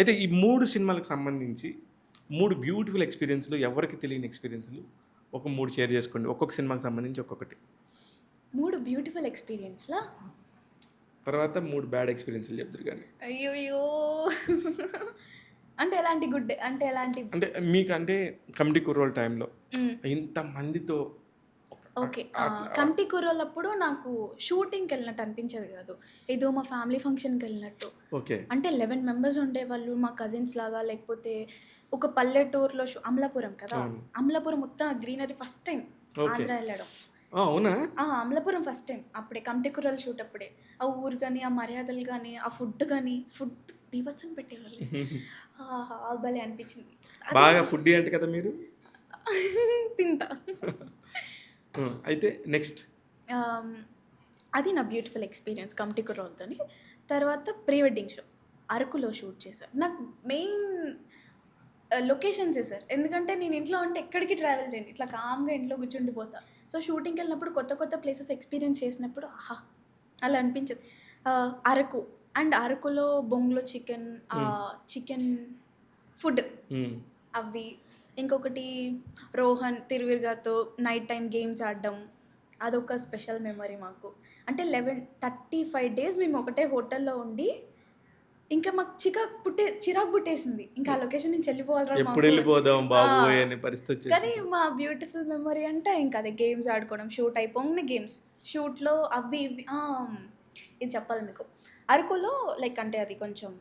అయితే ఈ 3 సినిమాలకు సంబంధించి 3 బ్యూటిఫుల్ ఎక్స్‌పీరియన్స్‌లు ఎవరికీ తెలియని ఎక్స్‌పీరియన్స్‌లు ఒక 3 షేర్ చేసుకోండి. ఒక్కొక్క సినిమాకి సంబంధించి ఒక్కొక్కటి. 3 బ్యూటిఫుల్ ఎక్స్‌పీరియన్స్‌లా? తర్వాత 3 బ్యాడ్ ఎక్స్‌పీరియన్స్‌లు చెప్దురు గానీ. అయ్యయ్యో! అంటే ఎలాంటి గుడ్ అంటే ఎలాంటి? అంటే మీకంటే కమిటీ కుర్రోల్ టైంలో హ్మ్. ఇంతమందితో ఓకే. అట్లా కమిటీ కుర్రోళ్ళప్పుడు నాకు షూటింగ్‌కెళ్ళినట్టు అనిపించేది కాదు. ఏదో మా ఫ్యామిలీ ఫంక్షన్‌కెళ్ళినట్టు. ఓకే. అంటే 11 మెంబర్స్ ఉండేవాళ్ళు. మా కజిన్స్ లాగా లేకపోతే ఒక పల్లెటూరులో అమలాపురం కదా! అవును. అమలాపురం మొత్తం greenery first time okay. Andhra ఎళ్ళడం. అవునా? Amalapuram first time. అప్పుడే కమిటీ కుర్రోళ్ళ షూట్ అప్పుడే. ఆ ఊరు గాని, ఆ మర్యాదలు గాని, ఆ ఫుడ్ గాని, ఫుడ్ బీభత్సంగా పెట్టేవాళ్ళు. ఆహా! భలే అనిపించింది. అది బాగా ఫుడ్డీ అంట కదా మీరు? తింటా. అయితే నెక్స్ట్? ఆహ్, అది నా బ్యూటిఫుల్ ఎక్స్‌పీరియన్స్ కమిటీ కుర్రోళ్ళతోని. తర్వాత ప్రీ వెడ్డింగ్ షో అరకులో షూట్ చేశారు. నాకు మెయిన్ లొకేషన్సే సార్. ఎందుకంటే నేను ఇంట్లో ఉంటే ఎక్కడికి ట్రావెల్ చేయను. ఇట్లా కామ్‌గా ఇంట్లో కూర్చుండిపోతా. సో, షూటింగ్‌కెళ్ళినప్పుడు కొత్త కొత్త ప్లేసెస్ ఎక్స్‌పీరియన్స్ చేసినప్పుడు ఆహా! అలా అనిపించేది. అరకు అండ్ అరకులో బొంగులో చికెన్, చికెన్ ఫుడ్ హ్మ్. అవి. ఇంకొకటి రోహన్, తిరువీర్ గారితో నైట్ టైమ్ గేమ్స్ ఆడడం. అదొక స్పెషల్ మెమరీ మాకు. అంటే 35 డేస్ మేము ఒకటే హోటల్‌లో ఉండి, ఇంకా మాకు చిరాకు పుట్టేసింది. ఇంకా ఆ లొకేషన్ నుంచి వెళ్ళిపోవాలిరా ఎప్పుడు మాకు. వెళ్ళిపోదాం ఆ! బాబోయ్ అనే పరిస్థితి కానీ వచ్చేసింది. మా బ్యూటిఫుల్ మెమరీ అంటే ఇంకా అదే గేమ్స్ ఆడుకోవడం. Shoot అయిపోంగానే games. షూట్‌లో అవి ఇవి ఇది చెప్పాలి మీకు. అరకులో లైక్ అంటే అది కొంచెం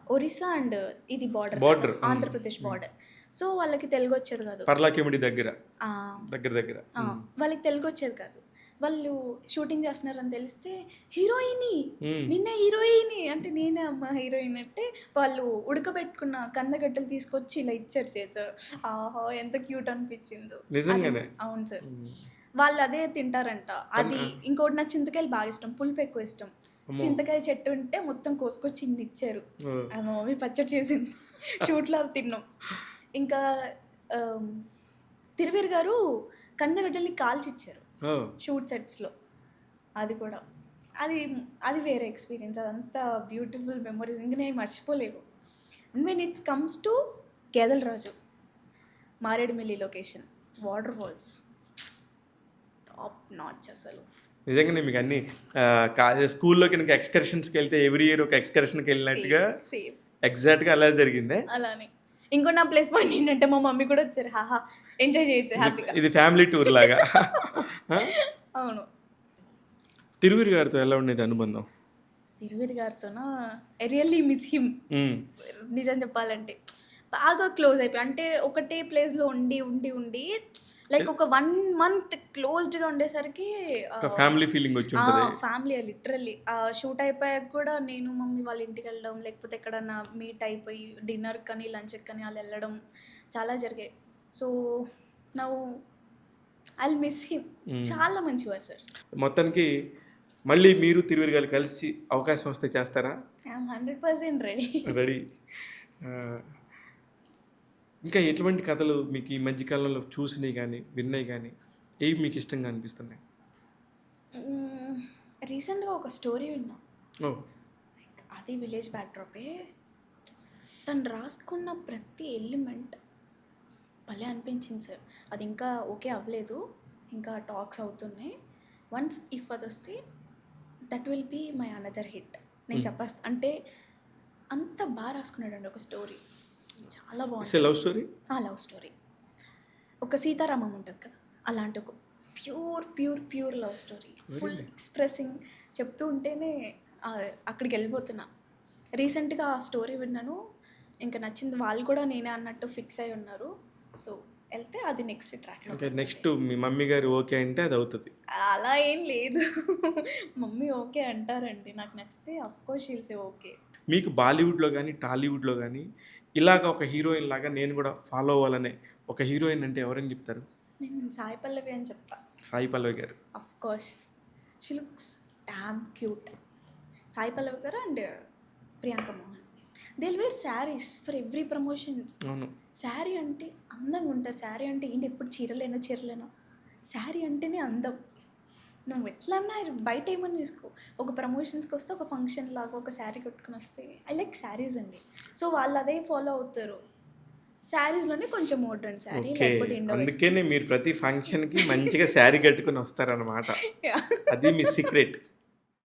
ఒరిస్సా అండ్ ఇది బార్డర్ కదా! బార్డర్. ఆంధ్రప్రదేశ్ బార్డర్. సో, వాళ్ళకి తెలుగొచ్చేది కాదు. పర్లాకిమిడి దగ్గర. ఆ! దగ్గర దగ్గర. ఆ! వాళ్ళకి తెలుగొచ్చేది కాదు. వాళ్ళు షూటింగ్ చేస్తున్నారని తెలిస్తే హీరోయిని, హ్మ్. నిన్నే హీరోయిని అంటే నేనే అమ్మ హీరోయిన్ అంటే వాళ్ళు ఉడకబెట్టుకున్న కందగడ్డలు తీసుకొచ్చి ఇలా ఇచ్చారు చేతిలో. ఆహా! ఎంత క్యూట్ అనిపించిందో. అది నిజంగానే. అవును సార్. హ్మ్. వాళ్ళు అదే తింటారంట. అది ఇంకోటి నాకు చింతకాయలు బాగా ఇష్టం. పులుపు ఎక్కువ ఇష్టం. అమ్మో! చింతకాయ చెట్టు ఉంటే మొత్తం కోసుకొచ్చి ఇన్ని ఇచ్చారు. ఓహ్! మా మమ్మీ పచ్చడి చేసింది. షూట్‌లో అవి తిన్నాం. ఇంకా ఆహ్, తిరువీర్ గారు కందగడ్డల్ని కాల్చిచ్చారు. ఓహ్! షూట్ సెట్స్‌లో. అది కూడా. అది అది వేరే ఎక్స్‌పీరియన్స్. అదంతా బ్యూటిఫుల్ మెమోరీస్. ఇంక నేను మర్చిపోలేను. And when it comes to Kedalaraju, Maredumilli location, waterfalls top notch అసలు. నిజంగానే మీకు అన్నీ స్కూల్లోకి ఇంకా ఎక్స్కర్షన్స్‌కి వెళ్తే ఎవ్రీ ఇయర్ ఒక ఎక్స్కర్షన్‌కి సేమ్. వెళ్ళినట్టుగా సేమ్. ఎగ్జాక్ట్‌గా అలా జరిగిందే. అలానే. ఇంకో నా ప్లస్ పాయింట్ ఏంటంటే మా మమ్మీ కూడా వచ్చారు. హాహా! ఎంజాయ్ చేయొచ్చు హ్యాపీగా. ఇది ఫ్యామిలీ టూర్ లాగా. ఆ? అవును. తిరువీరు గారితో ఎలా ఉండేది అనుబంధం? తిరువీర్ గారితోనా I really miss him. Hmm. నిజం చెప్పాలంటే. బాగా క్లోజ్ అయిపోయాం. అంటే ఒకటే ప్లేస్‌లో ఉండి లైక్ ఒక 1 మంత్ క్లోజ్డ్‌గా ఉండేసరికి ఒక ఫ్యామిలీ ఫీలింగ్ వచ్చి ఉంటది. Family literally. షూట్ అయిపోయాక కూడా నేను, మమ్మీ వాళ్ళ ఇంటికెళ్ళడం, లేకపోతే ఎక్కడన్నా మీట్ అయిపోయి డిన్నర్‌కి కానీ, లంచ్‌కి కానీ అలా వెళ్ళడం చాలా జరిగాయి. So, now I will miss him. చాలా మంచివారు సార్. మొత్తానికి మళ్ళీ మీరు తిరువీరు గారు కలిసి అవకాశం వస్తే చేస్తారా? I'm 100% ready. రెడీ. ఆహ్, ఇంకా ఎటువంటి కథలు మీకు ఈ మధ్య కాలంలో చూసినయి గానీ, విన్నయి గానీ, ఏవి మీకు ఇష్టంగా అనిపిస్తున్నాయి? రీసెంట్‌గా ఒక స్టోరీ విన్నా. ఓహ్! అది విలేజ్ బ్యాక్‌డ్రాపే. తను రాసుకున్న ప్రతి ఎలిమెంట్ భలే అనిపించింది సార్. అది ఇంకా ఓకే అవ్వలేదు. ఇంకా టాక్స్ అవుతున్నాయి. వన్స్ ఇఫ్ అదొస్తే that will be my another hit. నేను చెప్పేస్తా. అంటే అంత రాసుకున్నాడండి ఒక స్టోరీ. చాలా ఇట్స్ ఏ బావుంటది. Love story? Love story. ఒక సీతారామం ఉంటది కదా! అలాంటి ఒక pure love story. Full expressing చెప్తూ ఉంటేనే అక్కడికెళ్ళిపోతున్నా. రీసెంట్‌గా ఆ స్టోరీ విన్నాను. ఇంక నచ్చింది. వాళ్ళు కూడా నేనే అన్నట్టు ఫిక్స్ అయ్యి ఉన్నారు. సో, ఎళ్తే అది నెక్స్ట్ ట్రాక్‌లో ఇంకా ఉంటుంది. నెక్స్ట్ మీ మమ్మీ గారు ఓకే అంటే అది అవుతది. అలా ఏం లేదు. మమ్మీ ఓకే అంటారండి. నాకు నచ్చితే of course she will say okay. మీకు బాలీవుడ్‌లో గానీ, టాలీవుడ్‌లో గానీ ఇలాగ ఒక హీరోయిన్ లాగా నేను గూడా ఫాలో అవ్వాలనే ఒక హీరోయిన్ అంటే ఎవరని చెప్తారు? నేను సాయి పల్లవి అని చెప్తా. సాయి పల్లవి గారు. Of course. She looks damn cute. Sai Pallavi గారు and Priyanka Mohan. They will wear saris for every promotions. అవును. శారీ అంటే అందంగా ఉంటారు. శారీ అంటే ఏంటి ఎప్పుడు చీరలేనా? శారీ అంటేనే అందం. నువ్వు ఎట్లన్నా బయట ఏమన్నా తీసుకో, ఒక ప్రమోషన్స్కి వస్తే ఒక ఫంక్షన్ లాగా ఒక శారీ కట్టుకుని వస్తే ఐ లైక్ శారీస్ అండి. సో వాళ్ళు అదే ఫాలో అవుతారు. శారీస్లోనే కొంచెం మోడ్రన్ శారీ, ఓకే. లేకపోతే ఇండో అందుకనే మీరు ప్రతి ఫంక్షన్‌కి మంచిగా శారీ కట్టుకొని వస్తారనమాట. వెస్టర్న్. అది మీ సీక్రెట్.